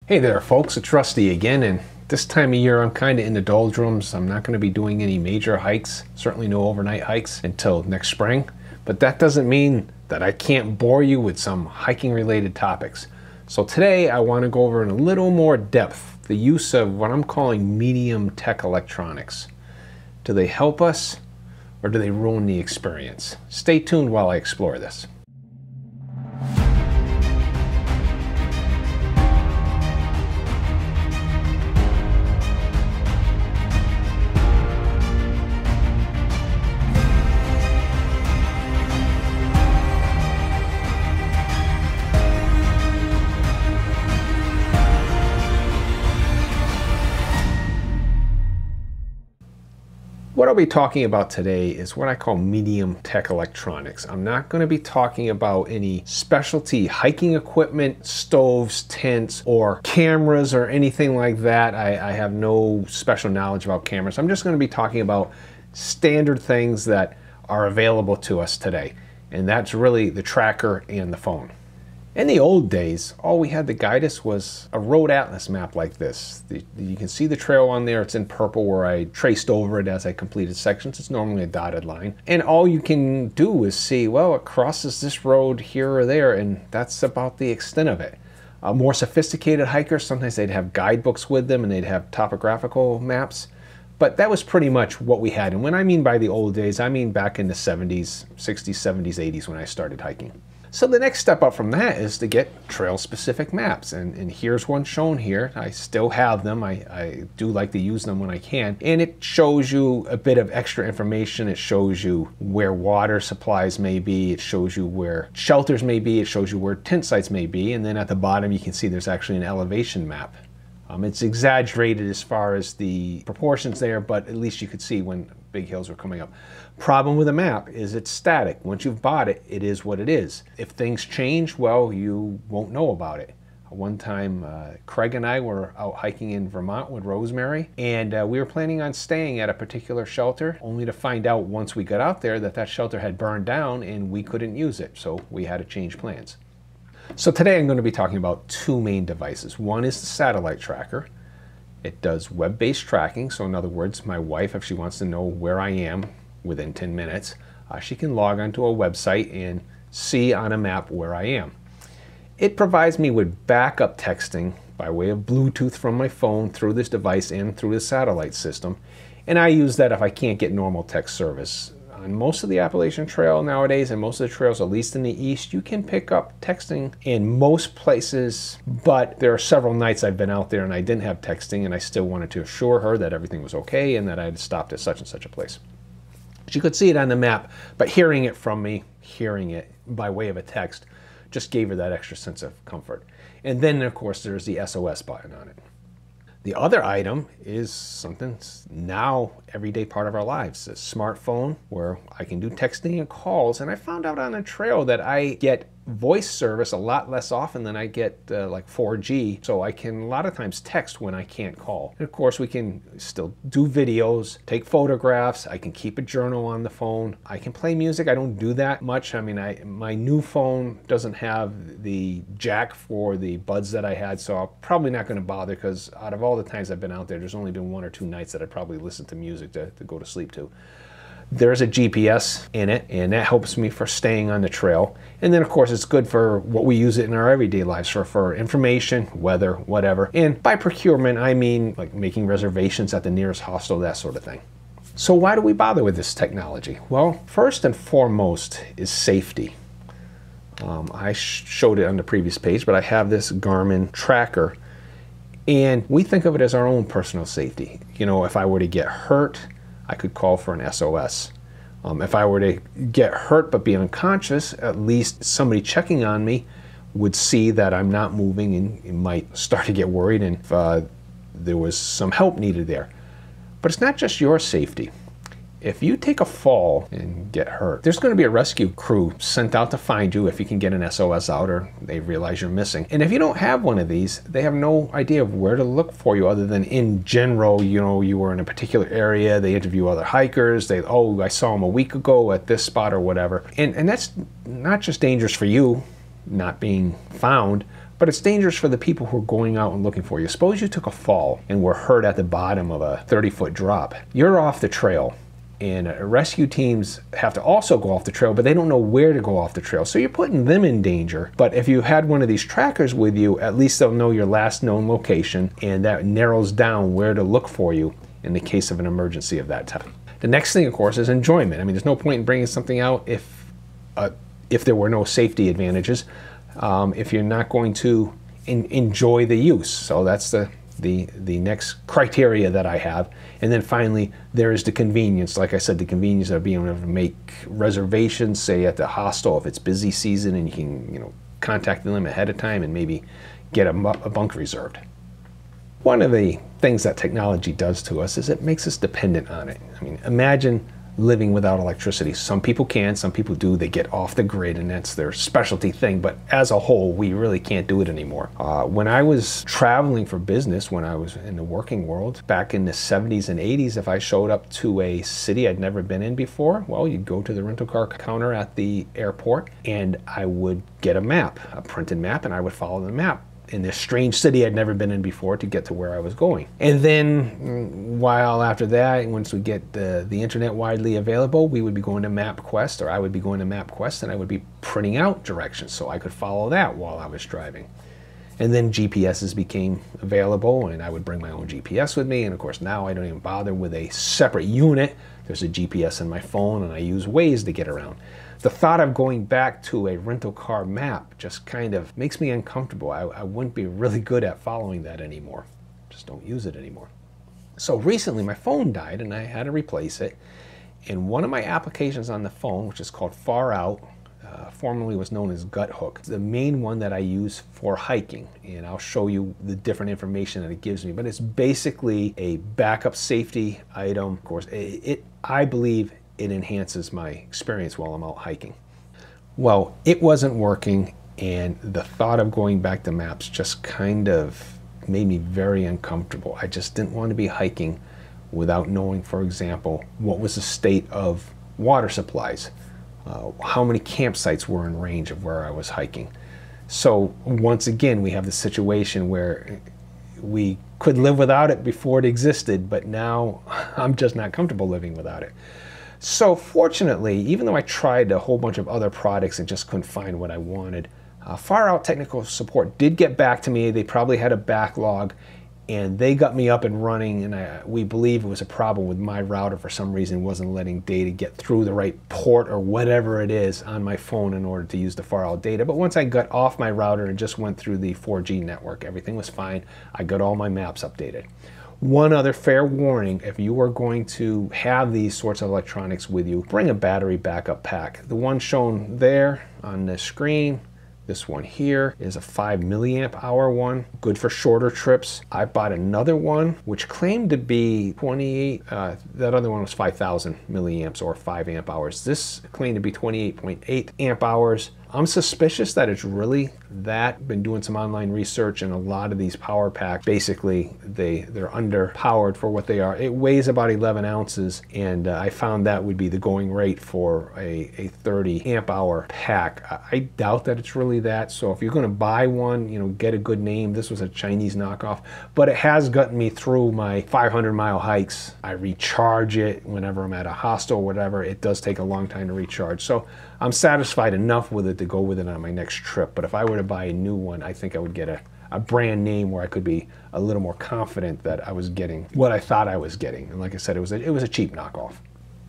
Hey there folks, it's Rusty again, and this time of year I'm kind of in the doldrums. I'm not going to be doing any major hikes, certainly no overnight hikes until next spring, but that doesn't mean that I can't bore you with some hiking related topics. So today I want to go over in a little more depth the use of what I'm calling medium tech electronics. Do they help us or do they ruin the experience? Stay tuned while I explore this. What I'll be talking about today is what I call medium tech electronics. I'm not going to be talking about any specialty hiking equipment, stoves, tents, or cameras or anything like that. I have no special knowledge about cameras. I'm just going to be talking about standard things that are available to us today. And that's really the tracker and the phone. In the old days, all we had to guide us was a road atlas map like this. You can see the trail on there. It's in purple where I traced over it as I completed sections. It's normally a dotted line. And all you can do is see, well, it crosses this road here or there, and that's about the extent of it. More sophisticated hikers, sometimes they'd have guidebooks with them and they'd have topographical maps. But that was pretty much what we had. And when I mean by the old days, I mean back in the 70s, 60s, 70s, 80s when I started hiking. So the next step up from that is to get trail-specific maps, and here's one shown here. I still have them. I do like to use them when I can, and it shows you a bit of extra information. It shows you where water supplies may be. It shows you where shelters may be. It shows you where tent sites may be, and then at the bottom you can see there's actually an elevation map. It's exaggerated as far as the proportions there, but at least you could see when big hills are coming up. Problem with a map is it's static. Once you've bought it, it is what it is. If things change, well, you won't know about it. One time, Craig and I were out hiking in Vermont with Rosemary, and we were planning on staying at a particular shelter, only to find out once we got out there that that shelter had burned down and we couldn't use it, so we had to change plans. So today I'm going to be talking about two main devices. One is the satellite tracker. It does web-based tracking, so in other words, my wife, if she wants to know where I am within 10 minutes, she can log onto a website and see on a map where I am. It provides me with backup texting by way of Bluetooth from my phone through this device and through the satellite system, and I use that if I can't get normal text service. On most of the Appalachian Trail nowadays, and most of the trails, at least in the east, you can pick up texting in most places, but there are several nights I've been out there and I didn't have texting, and I still wanted to assure her that everything was okay and that I had stopped at such and such a place. She could see it on the map, but hearing it from me, hearing it by way of a text, just gave her that extra sense of comfort. And then, of course, there's the SOS button on it. The other item is something that's now everyday part of our lives, a smartphone where I can do texting and calls. And I found out on a trail that I get voice service a lot less often than I get like 4G. So I can a lot of times text when I can't call. And of course we can still do videos, take photographs. I can keep a journal on the phone. I can play music. I don't do that much. I mean, my new phone doesn't have the jack for the buds that I had, so I'm probably not going to bother, because out of all the times I've been out there, there's only been 1 or 2 nights that I probably listened to music to go to sleep to. There's a GPS in it, and that helps me for staying on the trail. And then of course it's good for what we use it in our everyday lives for information, weather, whatever. And by procurement, I mean like making reservations at the nearest hostel, that sort of thing. So why do we bother with this technology? Well, first and foremost is safety. I showed it on the previous page, but I have this Garmin tracker, and we think of it as our own personal safety. You know, if I were to get hurt, I could call for an SOS. If I were to get hurt but be unconscious, at least somebody checking on me would see that I'm not moving and might start to get worried, and if there was some help needed there. But it's not just your safety. If you take a fall and get hurt, there's going to be a rescue crew sent out to find you if you can get an SOS out or they realize you're missing. And if you don't have one of these, they have no idea of where to look for you other than in general, you know, you were in a particular area, they interview other hikers, oh, I saw him a week ago at this spot or whatever. And that's not just dangerous for you not being found, But it's dangerous for the people who are going out and looking for you. Suppose you took a fall and were hurt at the bottom of a 30-foot drop. You're off the trail, and rescue teams have to also go off the trail, but they don't know where to go off the trail. So you're putting them in danger. But if you had one of these trackers with you, at least they'll know your last known location, and that narrows down where to look for you in the case of an emergency of that type. The next thing, of course, is enjoyment. I mean, there's no point in bringing something out if there were no safety advantages, if you're not going to enjoy the use. So that's the next criteria that I have. And then finally, there is the convenience. Like I said, the convenience of being able to make reservations, say at the hostel if it's busy season, and you can contact them ahead of time and maybe get a bunk reserved. One of the things that technology does to us is it makes us dependent on it. I mean, imagine living without electricity. Some people can, some people do. They get off the grid and that's their specialty thing, but as a whole, we really can't do it anymore. When I was traveling for business, when I was in the working world, back in the 70s and 80s, if I showed up to a city I'd never been in before, well, you'd go to the rental car counter at the airport and I would get a map, a printed map, and I would follow the map in this strange city I'd never been in before to get to where I was going. And then while after that, once we get the internet widely available, we would be going to MapQuest, or I would be going to MapQuest, and I would be printing out directions so I could follow that while I was driving. And then GPSs became available, and I would bring my own GPS with me. And of course now I don't even bother with a separate unit. There's a GPS in my phone and I use Waze to get around. The thought of going back to a rental car map just kind of makes me uncomfortable. I wouldn't be really good at following that anymore. Just don't use it anymore. So recently my phone died and I had to replace it. And one of my applications on the phone, which is called FarOut, formerly was known as GutHook, the main one that I use for hiking. And I'll show you the different information that it gives me. But it's basically a backup safety item. Of course, I believe it enhances my experience while I'm out hiking. Well, it wasn't working, and the thought of going back to maps just kind of made me very uncomfortable. I just didn't want to be hiking without knowing, for example, what was the state of water supplies, how many campsites were in range of where I was hiking. So once again, we have the situation where we could live without it before it existed, but now I'm just not comfortable living without it. So fortunately, even though I tried a whole bunch of other products and just couldn't find what I wanted, FarOut technical support did get back to me. They probably had a backlog, and they got me up and running, and we believe it was a problem with my router. For some reason, wasn't letting data get through the right port or whatever it is on my phone in order to use the FarOut data. But once I got off my router and just went through the 4G network, everything was fine. I got all my maps updated. One other fair warning: if you are going to have these sorts of electronics with you, bring a battery backup pack. The one shown there on the screen, this one here, is a 5 milliamp hour one, good for shorter trips. I bought another one which claimed to be 28, that other one was 5,000 milliamps or 5 amp hours. This claimed to be 28.8 amp hours. I'm suspicious that it's really that. Been doing some online research, and a lot of these power packs, basically they're underpowered for what they are. It weighs about 11 ounces, and I found that would be the going rate for a 30 amp hour pack. I doubt that it's really that. So if you're going to buy one, get a good name. This was a Chinese knockoff, but it has gotten me through my 500-mile hikes. I recharge it whenever I'm at a hostel or whatever. It does take a long time to recharge, so I'm satisfied enough with it to go with it on my next trip. But if I were to buy a new one, I think I would get a brand name where I could be a little more confident that I was getting what I thought I was getting. And like I said, it was a cheap knockoff.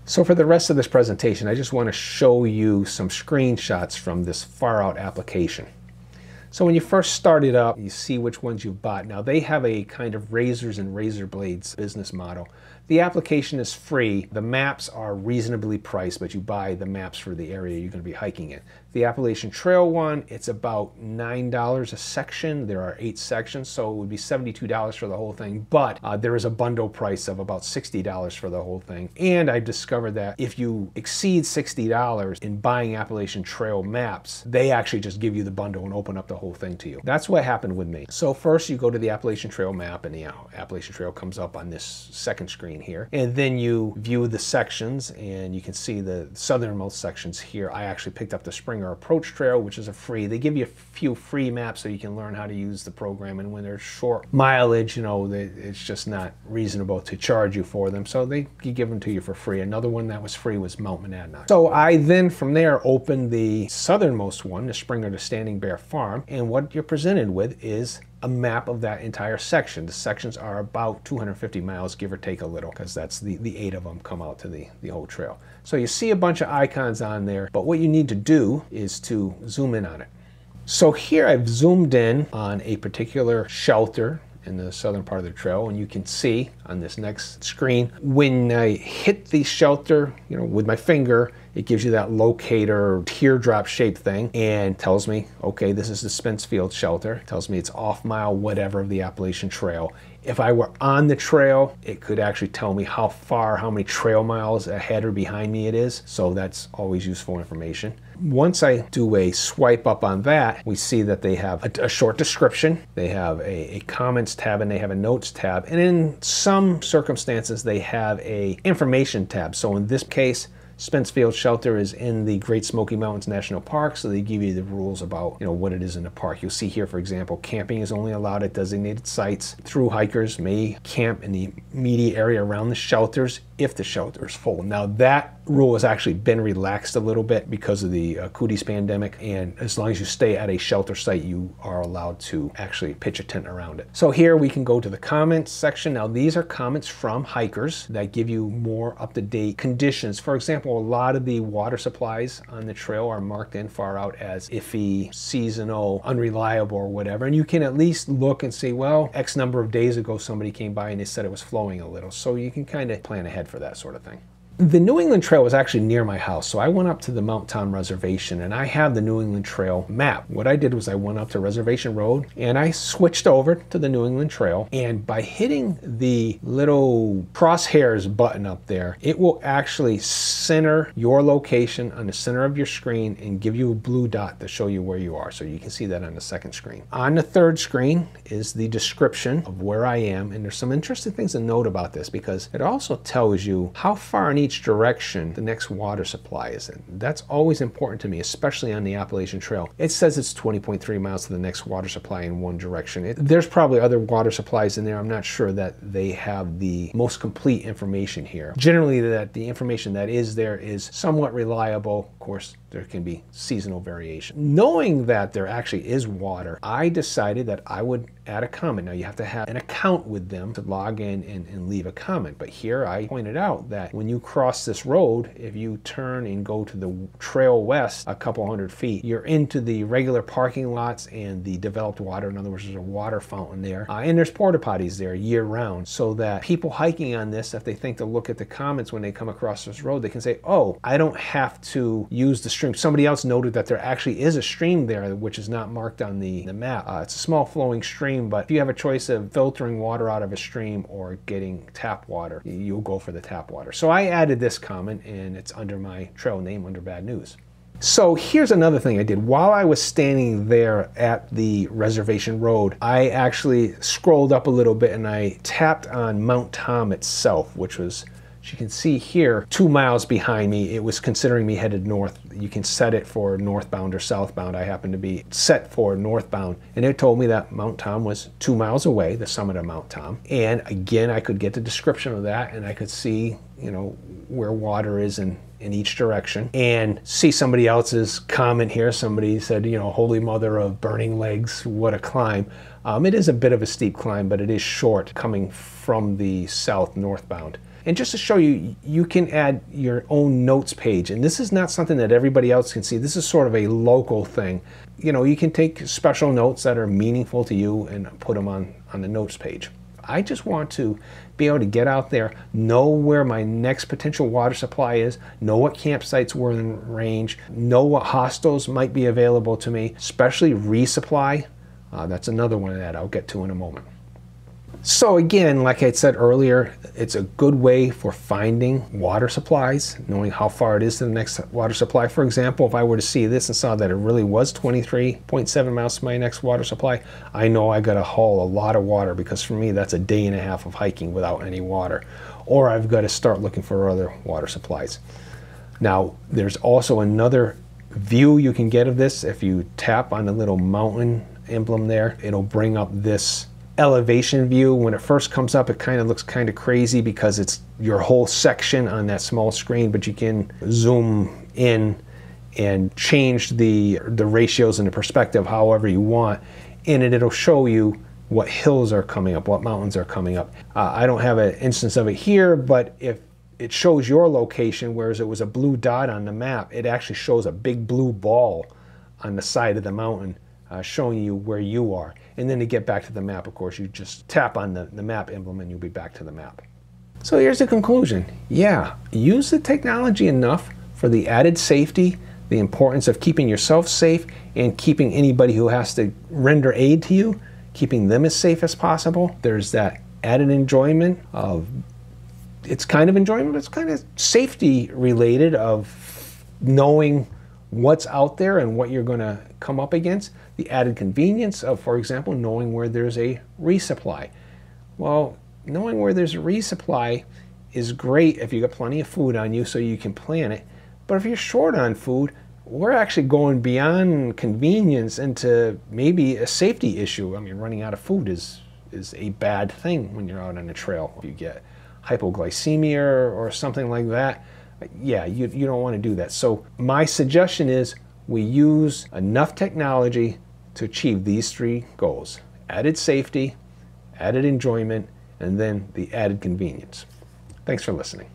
So for the rest of this presentation, I just want to show you some screenshots from this FarOut application. So when you first start it up, you see which ones you've bought. Now they have a kind of razors and razor blades business model. The application is free. The maps are reasonably priced, but you buy the maps for the area you're going to be hiking in. The Appalachian Trail one, it's about $9 a section. There are 8 sections, so it would be $72 for the whole thing, but there is a bundle price of about $60 for the whole thing. And I discovered that if you exceed $60 in buying Appalachian Trail maps, they actually just give you the bundle and open up the whole thing to you. That's what happened with me. So first you go to the Appalachian Trail map, and the Appalachian Trail comes up on this second screen here. And then you view the sections, and you can see the southernmost sections here. I actually picked up the spring Springer Approach Trail, which is a free. They give you a few free maps so you can learn how to use the program, and when they're short mileage, you know, it's just not reasonable to charge you for them, so they give them to you for free. Another one that was free was Mount Monadnock. So I then from there opened the southernmost one, the Springer to Standing Bear Farm, and what you're presented with is a map of that entire section. The sections are about 250 miles, give or take a little, because that's the 8 of them come out to the whole trail. So you see a bunch of icons on there, but what you need to do is to zoom in on it. So here I've zoomed in on a particular shelter in the southern part of the trail, and you can see on this next screen, when I hit the shelter, you know, with my finger, it gives you that locator teardrop shaped thing and tells me, okay, this is the Spencefield shelter. It tells me it's off mile whatever of the Appalachian Trail. If I were on the trail, it could actually tell me how far, how many trail miles ahead or behind me it is. So that's always useful information. Once I do a swipe up on that, we see that they have a short description, they have a comments tab, and they have a notes tab. And in some circumstances, they have a information tab. So in this case, Spencefield Shelter is in the Great Smoky Mountains National Park, so they give you the rules about, you know, what it is in the park. You'll see here, for example, camping is only allowed at designated sites. Through hikers may camp in the immediate area around the shelters if the shelter is full. Now that rule has actually been relaxed a little bit because of the cooties pandemic, and as long as you stay at a shelter site, you are allowed to actually pitch a tent around it. So here we can go to the comments section. Now these are comments from hikers that give you more up-to-date conditions. For example, a lot of the water supplies on the trail are marked in FarOut as iffy, seasonal, unreliable, or whatever, and you can at least look and say, well, X number of days ago somebody came by and they said it was flowing a little, so you can kind of plan ahead for that sort of thing. The New England Trail was actually near my house, so I went up to the Mount Tom Reservation, and I have the New England Trail map. What I did was I went up to Reservation Road, and I switched over to the New England Trail, and by hitting the little crosshairs button up there, it will actually center your location on the center of your screen and give you a blue dot to show you where you are, so you can see that on the second screen. On the third screen is the description of where I am, and there's some interesting things to note about this because it also tells you how far in each direction the next water supply is in. That's always important to me, especially on the Appalachian Trail. It says it's 20.3 miles to the next water supply in one direction. There's probably other water supplies in there. I'm not sure that they have the most complete information here. Generally, the information that is there is somewhat reliable. Of course, there can be seasonal variation. Knowing that there actually is water, I decided that I would add a comment. Now you have to have an account with them to log in and leave a comment. But here I pointed out that when you cross this road, if you turn and go to the trail west a couple hundred feet, you're into the regular parking lots and the developed water. In other words, there's a water fountain there. And there's porta potties there year round, so that people hiking on this, if they think to look at the comments when they come across this road, they can say, oh, I don't have to use the stream. Somebody else noted that there actually is a stream there, which is not marked on the map. It's a small flowing stream, but if you have a choice of filtering water out of a stream or getting tap water, you'll go for the tap water. So I added this comment, and it's under my trail name under bad news. So here's another thing I did. While I was standing there at the Reservation Road, I actually scrolled up a little bit and I tapped on Mount Tom itself, which was, as you can see here, 2 miles behind me. It was considering me headed north. You can set it for northbound or southbound. I happened to be set for northbound, and it told me that Mount Tom was 2 miles away, the summit of Mount Tom. And again, I could get the description of that, and I could see, you know, where water is in each direction, and see somebody else's comment here. Somebody said, you know, Holy Mother of Burning Legs, what a climb. It is a bit of a steep climb, but it is short coming from the south northbound. And just to show you, you can add your own notes page. And this is not something that everybody else can see. This is sort of a local thing. You know, you can take special notes that are meaningful to you and put them on the notes page. I just want to be able to get out there, know where my next potential water supply is, know what campsites were in range, know what hostels might be available to me, especially resupply. That's another one that I'll get to in a moment. So again, like I said earlier, it's a good way for finding water supplies, knowing how far it is to the next water supply. For example, if I were to see this and saw that it really was 23.7 miles to my next water supply, I know I got to haul a lot of water, because for me that's a day and a half of hiking without any water. Or I've got to start looking for other water supplies. Now, there's also another view you can get of this. If you tap on the little mountain emblem there, it'll bring up this elevation view. When it first comes up, it kind of looks kind of crazy because it's your whole section on that small screen, but you can zoom in and change the ratios and the perspective however you want, and it'll show you what hills are coming up, what mountains are coming up. I don't have an instance of it here, but if it shows your location, whereas it was a blue dot on the map, it actually shows a big blue ball on the side of the mountain showing you where you are. And then to get back to the map, of course, you just tap on the map emblem and you'll be back to the map. So here's the conclusion. Yeah, use the technology enough for the added safety, the importance of keeping yourself safe and keeping anybody who has to render aid to you, keeping them as safe as possible. There's that added enjoyment of, it's kind of enjoyment, but it's kind of safety related of knowing what's out there and what you're going to come up against. The added convenience of, for example, knowing where there's a resupply. Well, knowing where there's a resupply is great if you got plenty of food on you so you can plan it. But if you're short on food, we're actually going beyond convenience into maybe a safety issue. I mean, running out of food is a bad thing when you're out on the trail. If you get hypoglycemia or something like that, yeah, you don't want to do that. So my suggestion is we use enough technology to achieve these three goals: added safety, added enjoyment, and then the added convenience. Thanks for listening.